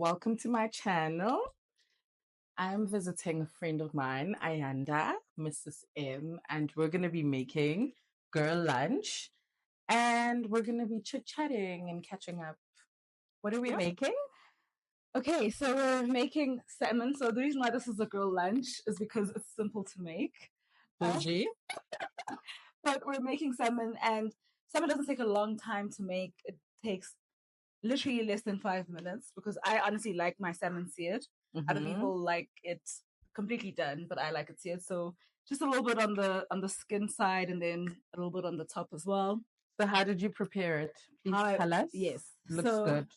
welcome to my channel. I'm visiting a friend of mine, Ayanda, Mrs. M, and we're going to be making girl lunch and we're going to be chit-chatting and catching up. What are we making? Okay, so we're making salmon. So the reason why this is a girl lunch is because it's simple to make. Bougie. But we're making salmon, and salmon doesn't take a long time to make. It takes literally less than 5 minutes because I honestly like my salmon seared. Other people like it completely done, but I like it seared. So just a little bit on the skin side, and then a little bit on the top as well. So how did you prepare it? Please tell us. Yes. Looks good.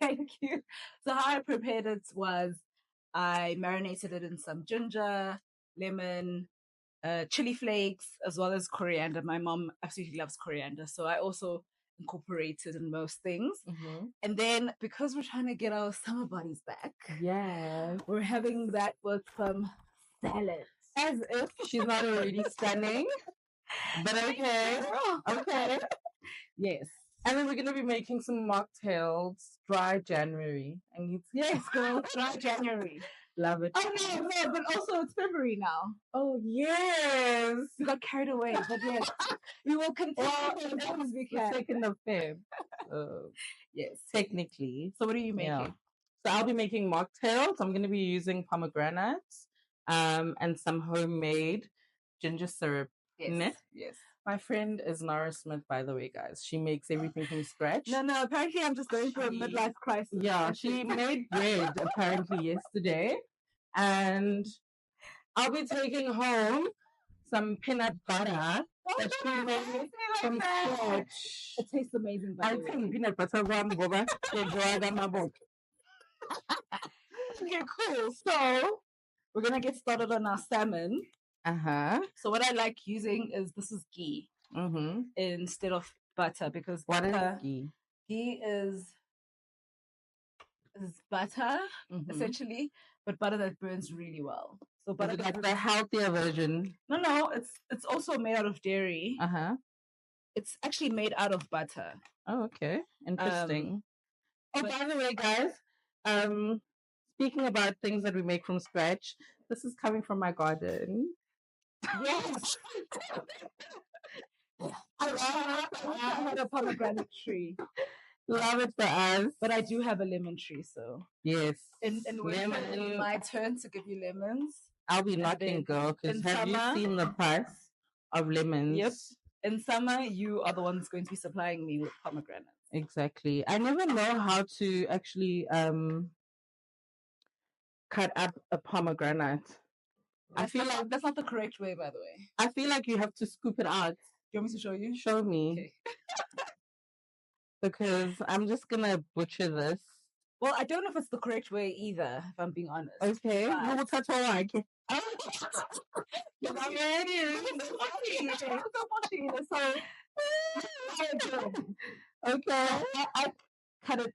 Thank you. So how I prepared it was I marinated it in some ginger, lemon, chili flakes, as well as coriander. My mom absolutely loves coriander, so I also incorporated in most things. And then because we're trying to get our summer bodies back, we're having that with some salad. As if she's not already stunning. But okay. Okay. Yes. And then we're going to be making some mocktails, dry January. And yes, girl, dry January. Love it. Oh, no, but also it's February now. Oh, yes. We got carried away, but yes, we will continue as long as we can. 2nd of Feb. Yes. Technically. So what are you making? Yeah. So I'll be making mocktails. I'm going to be using pomegranates and some homemade ginger syrup. Yes. Yes. My friend is Nara Smith, by the way, guys. She makes everything from scratch. No, apparently I'm just going through a midlife crisis. Yeah, she made bread apparently yesterday. And I'll be taking home some peanut butter that she made from scratch. It tastes amazing, by the way. I think peanut butter Okay, cool. So we're going to get started on our salmon. So what I like using is this is ghee instead of butter because what is ghee? Ghee is butter essentially, but butter that burns really well. So butter is like the healthier version. No, it's also made out of dairy. It's actually made out of butter. Oh, okay, interesting. By the way, guys, speaking about things that we make from scratch, this is coming from my garden. Yes. I had a pomegranate tree. Love it for us. But I do have a lemon tree, so. Yes. And when it's my turn to give you lemons. I'll be knocking, girl, because have you seen the price of lemons? Yep. In summer, you are the ones going to be supplying me with pomegranates. Exactly. I never know how to actually cut up a pomegranate. I feel like that's not the correct way, by the way. I feel like you have to scoop it out. Do you want me to show you? Show me. Okay. Because I'm just gonna butcher this. Well, I don't know if it's the correct way either, if I'm being honest. Okay. Okay. I cut it.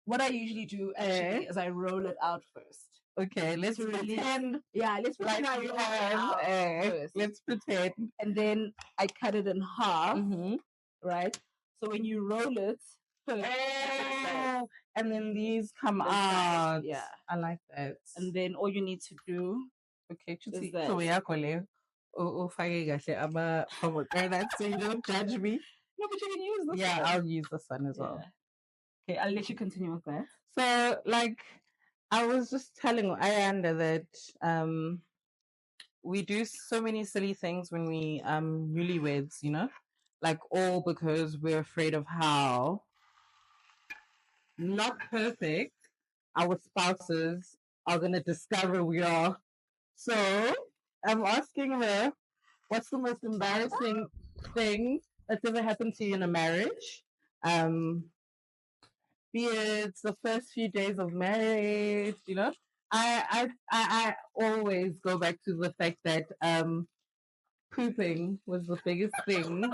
What I usually do actually is I roll it out first. Okay, let's pretend. Yeah, let's pretend like you have. Let's pretend. And then I cut it in half, right? So when you roll it, and then these come out. Yeah, I like that. And then all you need to do, okay, so we are calling. Oh, so you don't judge me. No, but you can use this. Yeah, I'll use this one as well. Okay, I'll let you continue with that. So, like, I was just telling Ayanda that we do so many silly things when we newlyweds, you know, like all because we're afraid of how not perfect our spouses are gonna discover we are. So I'm asking her, what's the most embarrassing thing that's ever happened to you in a marriage? Be it the first few days of marriage, you know. I always go back to the fact that pooping was the biggest thing,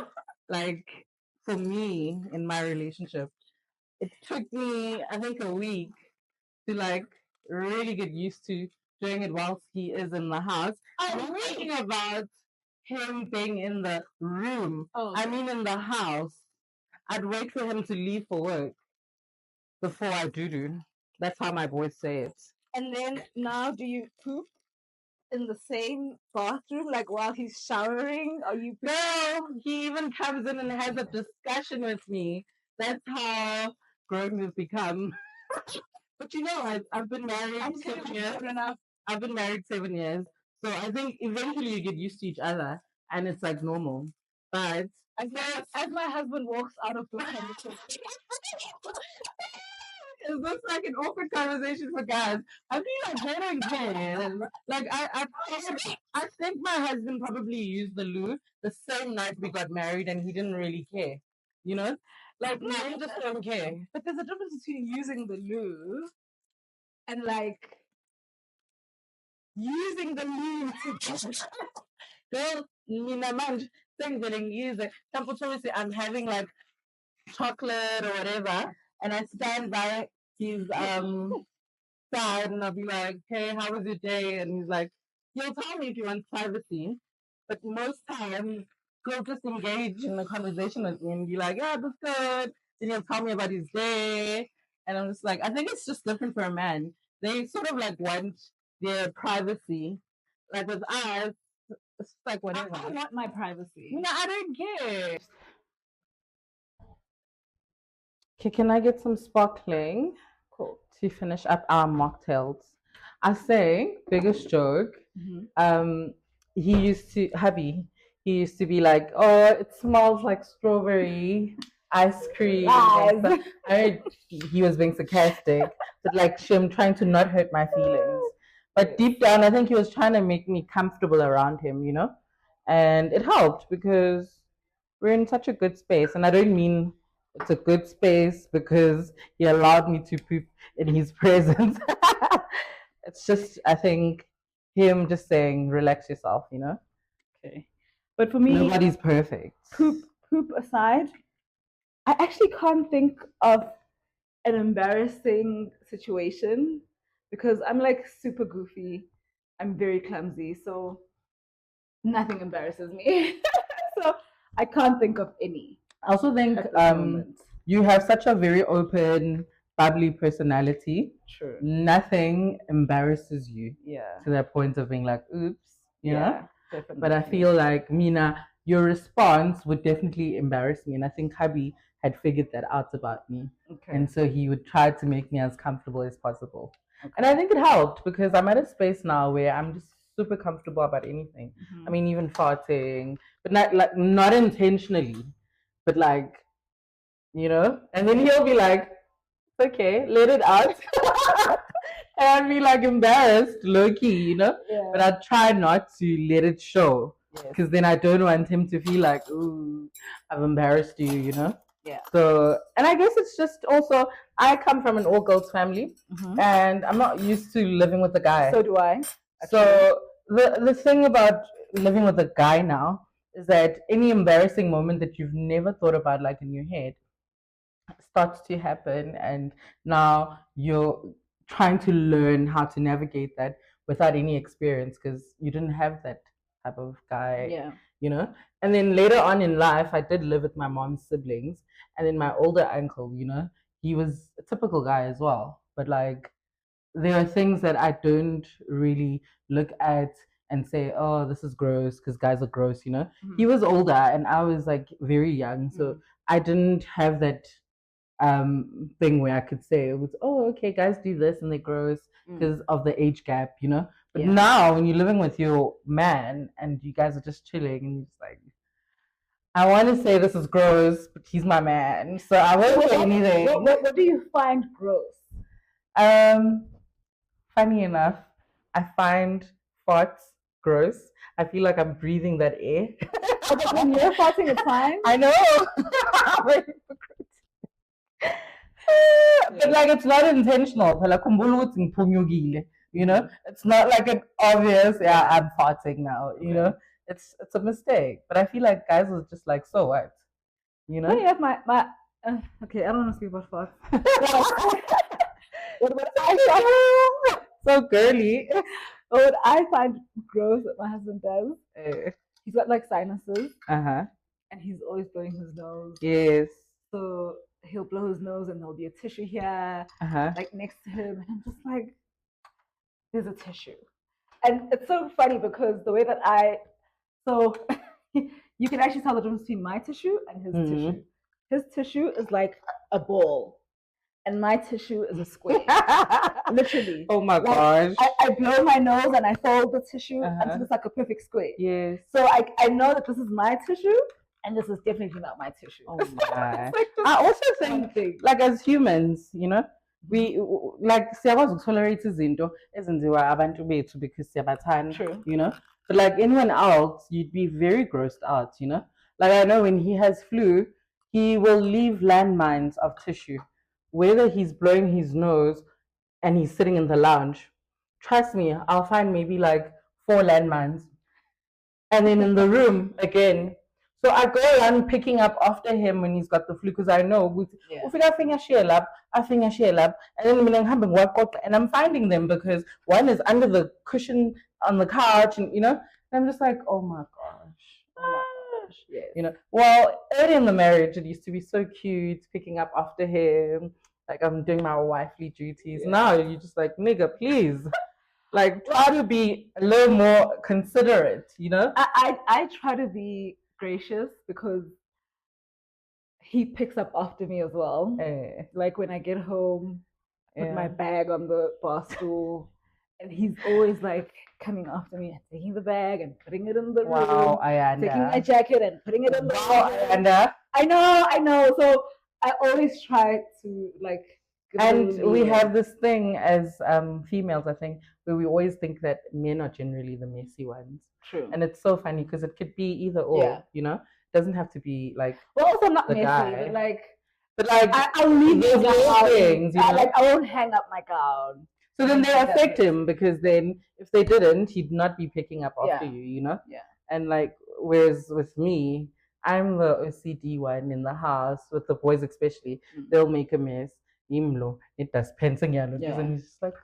like for me in my relationship. It took me, I think, a week to like really get used to doing it whilst he is in the house. I'm thinking about him being in the room. I mean in the house. I'd wait for him to leave for work before I do. That's how my boys say it. And then now, do you poop in the same bathroom, like while he's showering? Are you? No, he even comes in and has a discussion with me. That's how grown we've become. But you know, I've been married 7 years. I've been married 7 years. So I think eventually you get used to each other and it's like normal. But as my husband walks out of the conversation, is this like an awkward conversation for guys? I feel like they don't care. Like I think my husband probably used the loo the same night we got married and he didn't really care. You know? Like men just don't care. but there's a difference between using the loo and like using the loo to Girl, mina manje sengivelengiyizwe. Mhlawumbe I'm having like chocolate or whatever, and I stand by his side and I'll be like, "Hey, how was your day?" And he's like, he'll tell me if he wants privacy, but most times he'll just engage in a conversation with me and be like, "Yeah, that's good." Then he'll tell me about his day, and I'm just like, I think it's just different for a man. They sort of like want their privacy. Like with us, it's like whatever. I want my privacy. No, I don't care. Okay, can I get some sparkling? Cool. To finish up our mocktails. I say, biggest joke. He used to, hubby, he used to be like, "Oh, it smells like strawberry ice cream." I heard he was being sarcastic, but like, Shim trying to not hurt my feelings. But deep down, I think he was trying to make me comfortable around him, you know? And it helped because we're in such a good space. And I don't mean it's a good space because he allowed me to poop in his presence. It's just, I think, him just saying, relax yourself, you know? Okay. But for me, nobody's perfect. Poop aside, I actually can't think of an embarrassing situation because I'm like super goofy. I'm very clumsy, so nothing embarrasses me. So I can't think of any. I also think you have such a very open, bubbly personality. True. Nothing embarrasses you. Yeah. To that point of being like, oops, you know? Definitely. But I feel like, Mina, your response would definitely embarrass me. And I think hubby had figured that out about me. Okay. And so he would try to make me as comfortable as possible. Okay. And I think it helped because I'm at a space now where I'm just super comfortable about anything. I mean, even farting, but not intentionally, but like, you know. And then he'll be like, "Okay, let it out," and I'd be like embarrassed, low key, you know. Yeah. But I try not to let it show because then I don't want him to feel like, "Ooh, I've embarrassed you," you know. Yeah. So, and I guess it's just also I come from an all girls family, and I'm not used to living with a guy. So do I. Actually. So the thing about living with a guy now is that any embarrassing moment that you've never thought about, like in your head, starts to happen, and now you're trying to learn how to navigate that without any experience because you didn't have that type of guy. Yeah. You know. And then later on in life, I did live with my mom's siblings, and then my older uncle, you know, he was a typical guy as well, but like there are things that I don't really look at and say, "Oh, this is gross," because guys are gross, you know. He was older and I was like very young, so I didn't have that thing where I could say it was, "Oh, okay, guys do this and they're gross," because of the age gap, you know. But now when you're living with your man and you guys are just chilling and you're just like, I want to say this is gross, but he's my man, so I won't say anything. What do you find gross? Funny enough, I find farts gross. I feel like I'm breathing that air. But when you're farting, it's fine. I know. But like it's not intentional. You know, it's not like an obvious. Yeah, I'm farting now. You know, it's a mistake. But I feel like guys are just like, so what? You know. You have my okay, I don't want to speak about farts. What so girly. What I find gross that my husband does, he's got like sinuses. And he's always blowing his nose. Yes. So he'll blow his nose and there'll be a tissue here, like next to him, and I'm just like, there's a tissue. And it's so funny because the way that so you can actually tell the difference between my tissue and his tissue. His tissue is like a ball, and my tissue is a square. Literally. Oh my gosh. I blow my nose and I fold the tissue until it's like a perfect square. Yes. So I know that this is my tissue, and this is definitely not my tissue. Oh my. Like I also think, like, as humans, you know, we like siyakwazi ukutolerate izinto ezenziwa abantu bethu because siyabathanda. True. You know, but like anyone else, you'd be very grossed out. You know, like I know when he has flu, he will leave landmines of tissue, whether he's blowing his nose and he's sitting in the lounge. Trust me, I'll find maybe like 4 landmines. And then in the room again. So I go around picking up after him when he's got the flu because I know with I finger share lab, and then and I'm finding them because one is under the cushion on the couch, and you know, and I'm just like, oh my gosh. Yes. You know, well, early in the marriage, it used to be so cute picking up after him, like I'm doing my wifely duties. Yeah. Now you're just like, nigga, please. Like, try to be a little more considerate, you know? I try to be gracious because he picks up after me as well. Like when I get home, put my bag on the bar stool, and he's always like coming after me and taking the bag and putting it in the room. Taking my jacket and putting it in the room. I know. So I always try to like. And we have this thing as females, I think, where we always think that men are generally the messy ones. True. And it's so funny because it could be either or, you know? It doesn't have to be like. Well, also not the messy, guy. but like I'll leave those little things, you know? Like I won't hang up my gown. So then they affect him because then if they didn't, he'd not be picking up after you, you know? Yeah. And like, whereas with me, I'm the OCD one in the house, with the boys especially. They'll make a mess. It does pensing, and he's just like,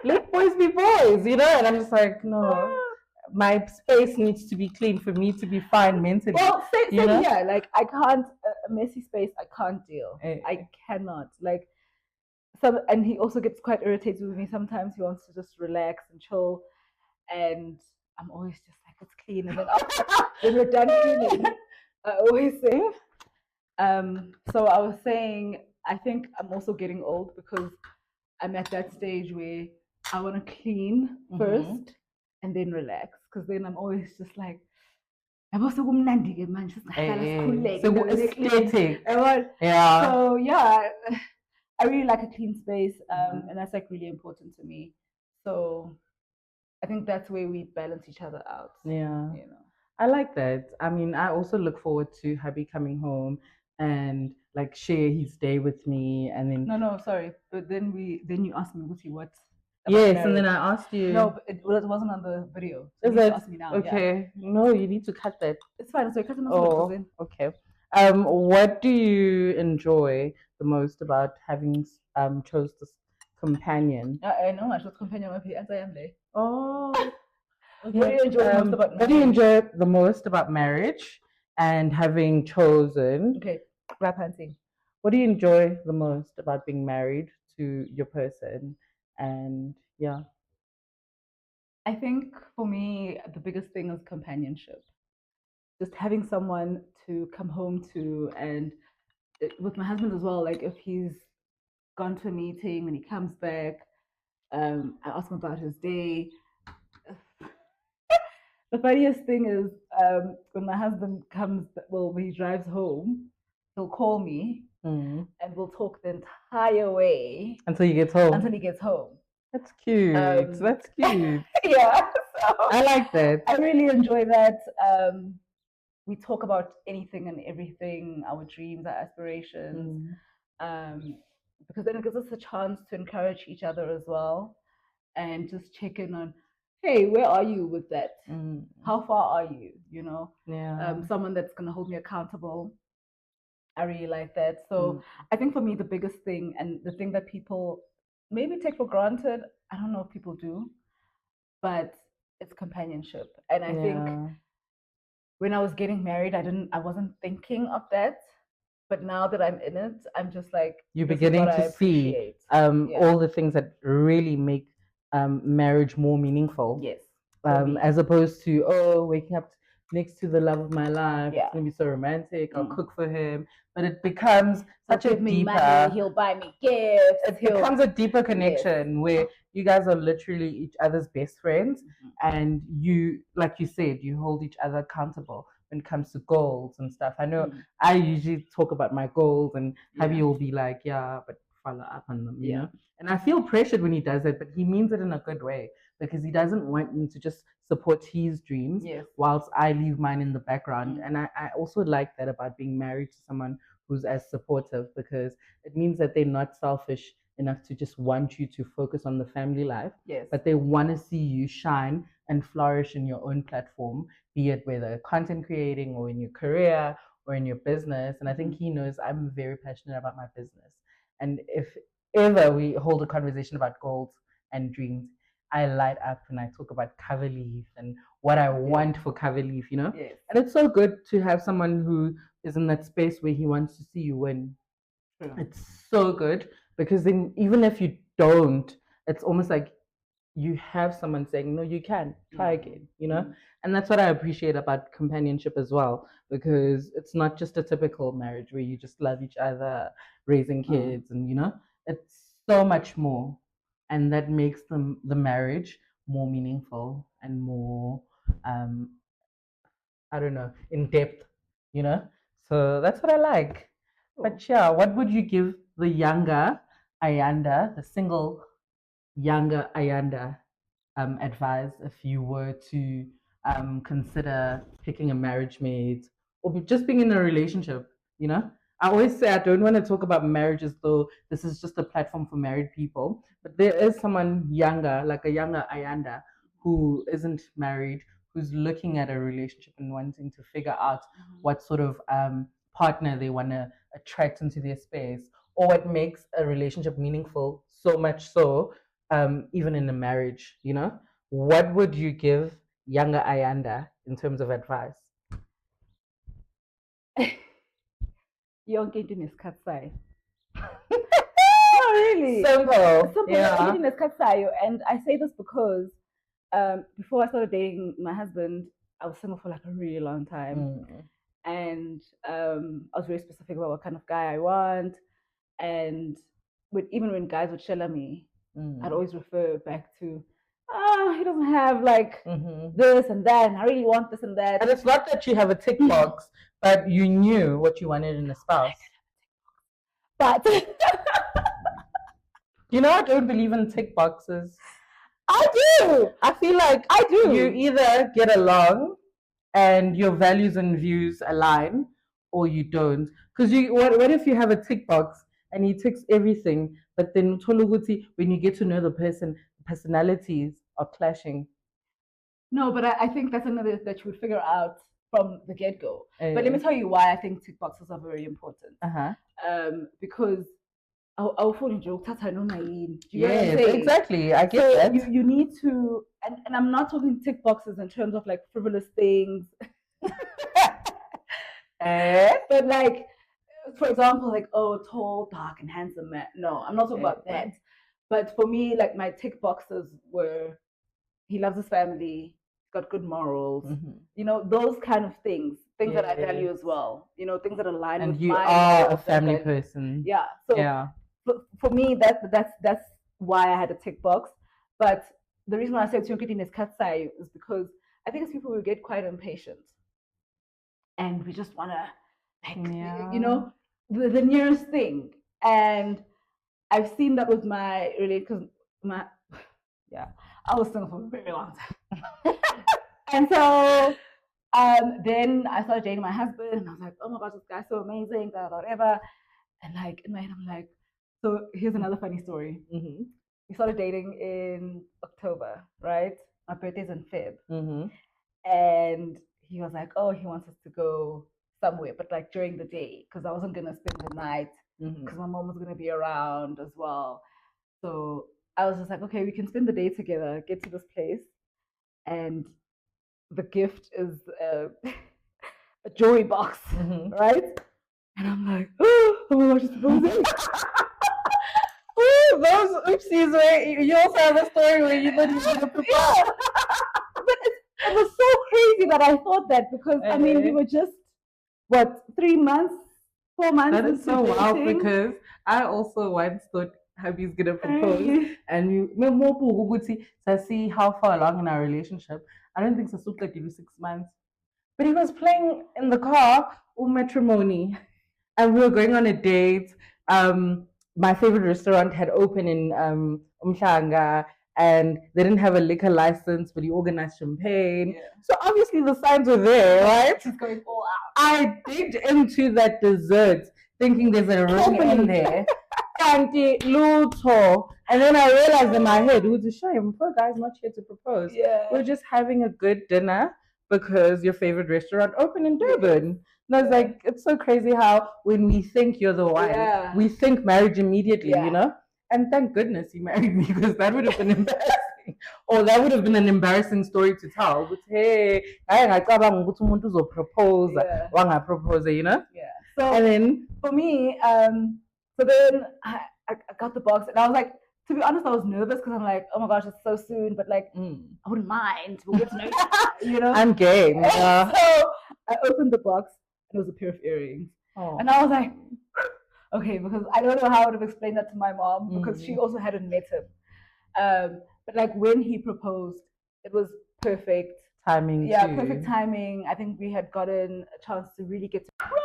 let boys be boys, you know? And I'm just like, no, my space needs to be clean for me to be fine mentally. Well, same here. Like, I can't, a messy space, I can't deal. I cannot. Like, and he also gets quite irritated with me sometimes. He wants to just relax and chill. And I'm always just like, it's clean. And then when we're done cleaning, I always say, so I was saying, I think I'm also getting old because I'm at that stage where I want to clean first and then relax. Because then I'm always just like, so aesthetic. Yeah. So yeah, I really like a clean space, and that's like really important to me. So I think that's where we balance each other out. Yeah. You know. I like that. I mean, I also look forward to hubby coming home and like share his day with me, and then no, sorry, but then you asked me, what? Yes, marriage. And then I asked you. No, but it wasn't on the video. So you ask me now. Okay, no, you need to cut that. It's fine. So cut it. Oh, okay. What do you enjoy the most about having chose this companion? I know I chose companion. Oh. Okay. What do you enjoy the most about marriage? What do you enjoy the most about marriage and having chosen? Okay, grab hunting. What do you enjoy the most about being married to your person? And yeah. I think for me, the biggest thing is companionship. Just having someone to come home to, and with my husband as well, like if he's gone to a meeting, when he comes back, I ask him about his day. The funniest thing is when my husband comes, when he drives home, he'll call me and we'll talk the entire way until he gets home. That's cute. That's cute. Yeah. So I like that. I really enjoy that. We talk about anything and everything, our dreams, our aspirations, because then it gives us a chance to encourage each other as well and just check in on, hey, where are you with that? How far are you? You know, someone that's going to hold me accountable. I really like that. So I think for me, the biggest thing, and the thing that people maybe take for granted, I don't know if people do, but it's companionship. And I think when I was getting married, I wasn't thinking of that. But now that I'm in it, I'm just like, You're this is beginning what I to see appreciate. Yeah. all the things that really make marriage more meaningful. Yes. For me. As opposed to waking up next to the love of my life, Yeah. it's gonna be so romantic. I'll Mm. cook for him, but it becomes He'll such a give me deeper. money. He'll buy me gifts. It becomes a deeper connection where you guys are literally each other's best friends, and you, like you said, you hold each other accountable when it comes to goals and stuff. I know I usually talk about my goals, and Javi will be like, yeah, but follow up on them, you know? And I feel pressured when he does it, but he means it in a good way because he doesn't want me to just support his dreams whilst I leave mine in the background. And I also like that about being married to someone who's as supportive, because it means that they're not selfish enough to just want you to focus on the family life, but they want to see you shine and flourish in your own platform, be it whether content creating or in your career or in your business. And I think he knows I'm very passionate about my business. And if ever we hold a conversation about goals and dreams, I light up and I talk about cover leaf and what I want for cover leaf, you know? And it's so good to have someone who is in that space where he wants to see you win. It's so good because then even if you don't, it's almost like you have someone saying, no, you can try again, you know? And that's what I appreciate about companionship as well, because it's not just a typical marriage where you just love each other, raising kids, and, you know, it's so much more. And that makes the marriage more meaningful and more, I don't know, in depth, you know? So that's what I like. But yeah, what would you give the younger Ayanda, the single younger Ayanda, advise if you were to consider picking a marriage mate or just being in a relationship? You know, I always say I don't want to talk about marriage as though this is just a platform for married people, but there is someone younger, like a younger Ayanda, who isn't married, who's looking at a relationship and wanting to figure out what sort of partner they want to attract into their space, or what makes a relationship meaningful, so much so even in a marriage, you know? What would you give younger Ayanda in terms of advice? Yonke into nesikhatsayo. No, really. Simple. Yonke into nesikhatsayo. And I say this because before I started dating my husband, I was single for like a really long time. And I was very specific about what kind of guy I want. And even when guys would shell at me, I'd always refer back to, he doesn't have like this and that, and I really want this and that. And it's not that you have a tick box, but you knew what you wanted in a spouse. But you know, I don't believe in tick boxes. I do. I feel like I do. You either get along and your values and views align, or you don't. Because what if you have a tick box and he ticks everything, but then when you get to know the person, personalities are clashing. No, but I think that's another that you would figure out from the get go. But let me tell you why I think tick boxes are very important. Because I'll fall into your tata no main. Yes, exactly. I get that. You need to, and I'm not talking tick boxes in terms of like frivolous things. But like, for example, like, tall, dark, and handsome man. No, I'm not talking about that. But for me, like, my tick boxes were, he loves his family, he's got good morals, you know, those kind of things that I value as well. You know, things that align with my. And you are a family person. Yeah. So for me, that's why I had a tick box. But the reason why I said Tionkitin is katsai is because I think as people we get quite impatient, and we just want to, like, you know, the nearest thing. And I've seen that with my because I was single for a very long time. And so then I started dating my husband, and I was like, oh my gosh, this guy's so amazing, whatever. And like in my head, I'm like, so here's another funny story. We started dating in October, right? My birthday's in Feb. And he was like, oh, he wants us to go somewhere, but like during the day, because I wasn't going to spend the night, because my mom was going to be around as well. So I was just like, okay, we can spend the day together, get to this place. And the gift is a jewelry box, right? And I'm like, oh my gosh, it's proposing. Those oopsies where you also have a story where you thought you were going to propose. Yeah. But it was so crazy that I thought that because, I mean, we were just, what, 3 months, 4 months That is so into wild dating. because I also once thought hubby's gonna propose, and to see how far along in our relationship. I don't think it's like 6 months, but he was playing in the car matrimony, and we were going on a date. My favorite restaurant had opened in Umhlanga, and they didn't have a liquor license, but he organized champagne. Yeah. So obviously the signs were there, right? She's going all out. I digged into that dessert thinking there's a ring in there. Kanti, Luto. And then I realized in my head, it was a shame. Poor guy's not here to propose. Yeah. We're just having a good dinner because your favorite restaurant opened in Durban. And I was like, it's so crazy how when we think you're the one, we think marriage immediately, you know? And thank goodness he married me because that would have been embarrassing. Or that would have been an embarrassing story to tell. But hey, I propose, propose, you know? Yeah. So and then for me, so then I got the box and I was like, to be honest, I was nervous because I'm like, oh my gosh, it's so soon, but like, I wouldn't mind. We'll get to know you know? I'm game. Yeah. So I opened the box and it was a pair of earrings. Oh. And I was like, okay, because I don't know how I would have explained that to my mom because she also hadn't met him. But like when he proposed, it was perfect timing. Yeah, too. Perfect timing. I think we had gotten a chance to really get to run.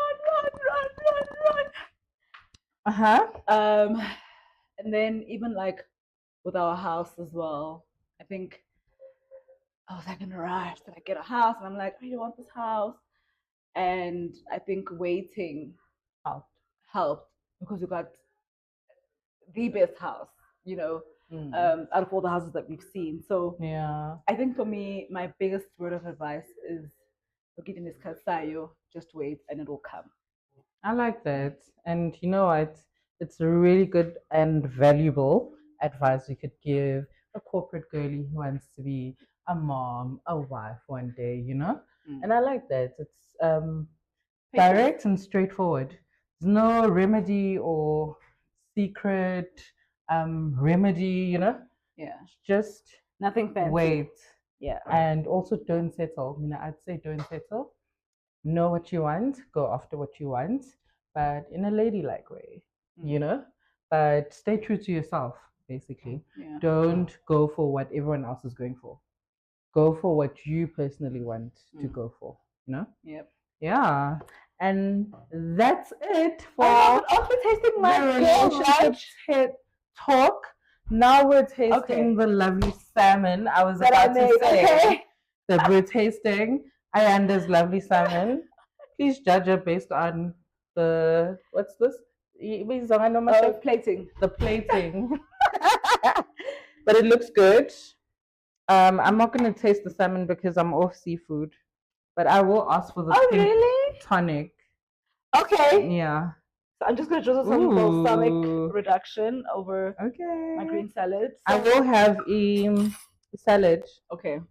And then even like with our house as well, I think I was like in a rush. Did I get a house? And I'm like, I really want this house. And I think waiting helped because we got the best house, you know, out of all the houses that we've seen. So yeah, I think for me, my biggest word of advice is just wait and it will come. I like that. And you know what? It's really good and valuable advice you could give a corporate girlie who wants to be a mom, a wife one day, you know? And I like that. It's direct and straightforward. There's no remedy or secret remedy, you know? Yeah. Just nothing fancy. Wait. Yeah. And also don't settle. You know, I'd say don't settle. Know what you want, go after what you want, but in a ladylike way, you know? But stay true to yourself, basically. Yeah. Don't go for what everyone else is going for. Go for what you personally want to go for, you know? Yep. Yeah. And that's it for also tasting my relationship talk. Now we're tasting the lovely salmon. I was about to say that we're tasting Ayanda's lovely salmon. Please judge her based on the what's this? Plating. The plating. But it looks good. I'm not gonna taste the salmon because I'm off seafood. But I will ask for the pink tonic. Okay. Yeah. So I'm just gonna drizzle some balsamic reduction over my green salad. So I will have a salad. Okay.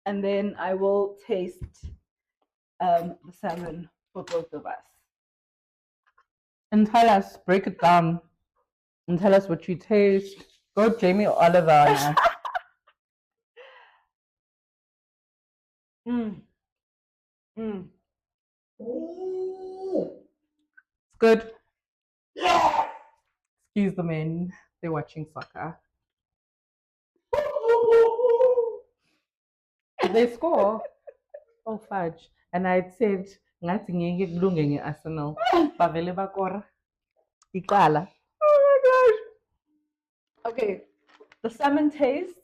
And then I will taste the salmon for both of us. And tell us, break it down, and tell us what you taste. Go Jamie Oliver. It's good. Yeah. Excuse the men. They're watching soccer. Did they score? Oh fudge. And I said, ngathi ngeke kulunge nge-Arsenal. Bavele bakora. Iqala. Oh my gosh. Okay. The salmon tastes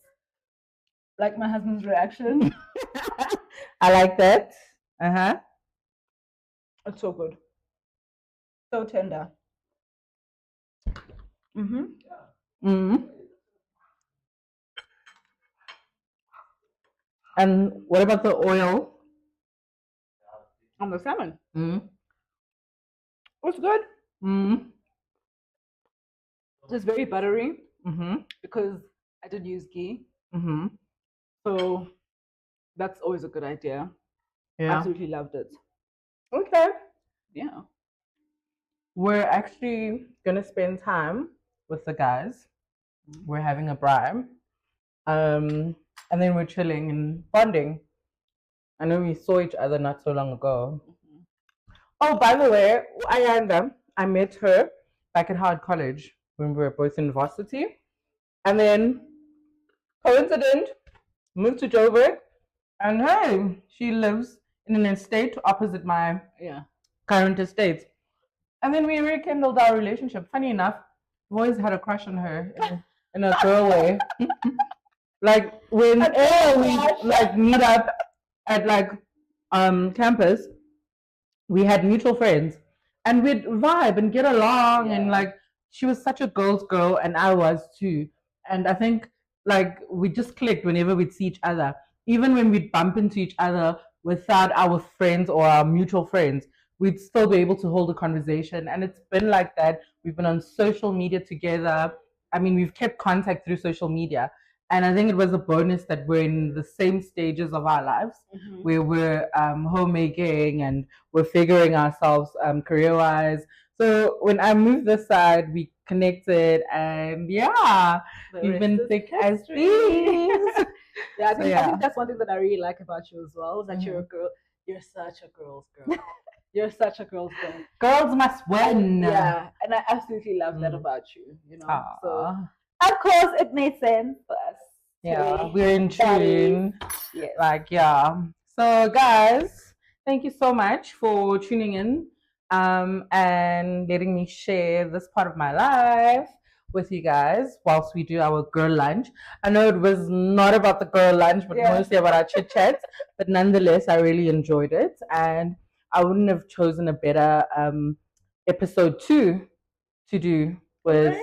like my husband's reaction. I like that. Uh-huh. It's so good. So tender. And what about the oil? On the salmon. It's good. It's very buttery because I did use ghee. So that's always a good idea. Yeah. Absolutely loved it. Okay. Yeah. We're actually gonna spend time with the guys. We're having a braai. And then we're chilling and bonding. I know we saw each other not so long ago. Oh, by the way, Ayanda, I met her back at Howard College when we were both in varsity. And then, coincident, moved to Joburg. And hey, she lives in an estate opposite my current estate. And then we rekindled our relationship. Funny enough, I've always had a crush on her in a girl way. Like when we like meet up at like campus, we had mutual friends and we'd vibe and get along and like she was such a girl's girl and I was too. And I think like we just clicked whenever we'd see each other. Even when we'd bump into each other without our friends or our mutual friends, we'd still be able to hold a conversation. And it's been like that. We've been on social media together. I mean, we've kept contact through social media. And I think it was a bonus that we're in the same stages of our lives where we're homemaking and we're figuring ourselves career-wise. So when I moved this side, we connected and we've been thick as thieves. I think that's one thing that I really like about you as well, is that you're a girl. You're such a girl's girl. You're such a girl's girl. Girls must win. Yeah, and I absolutely love that about you, you know. So of course it made sense for us. Yeah, we're in tune. Yes. Like, So guys, thank you so much for tuning in and letting me share this part of my life with you guys whilst we do our girl lunch. I know it was not about the girl lunch, but mostly about our chit chats. But nonetheless, I really enjoyed it, and I wouldn't have chosen a better episode 2 to do with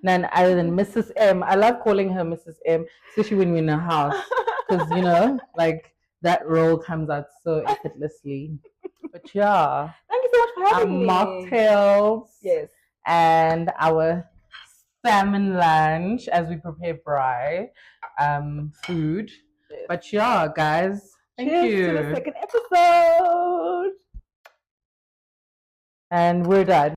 none other than Mrs. M. I love calling her Mrs. M, especially when we're in a house, because you know, like that role comes out so effortlessly. But thank you so much for having me. Mocktails, and our salmon lunch as we prepare braai food. But guys, thank you. To the second episode, and we're done.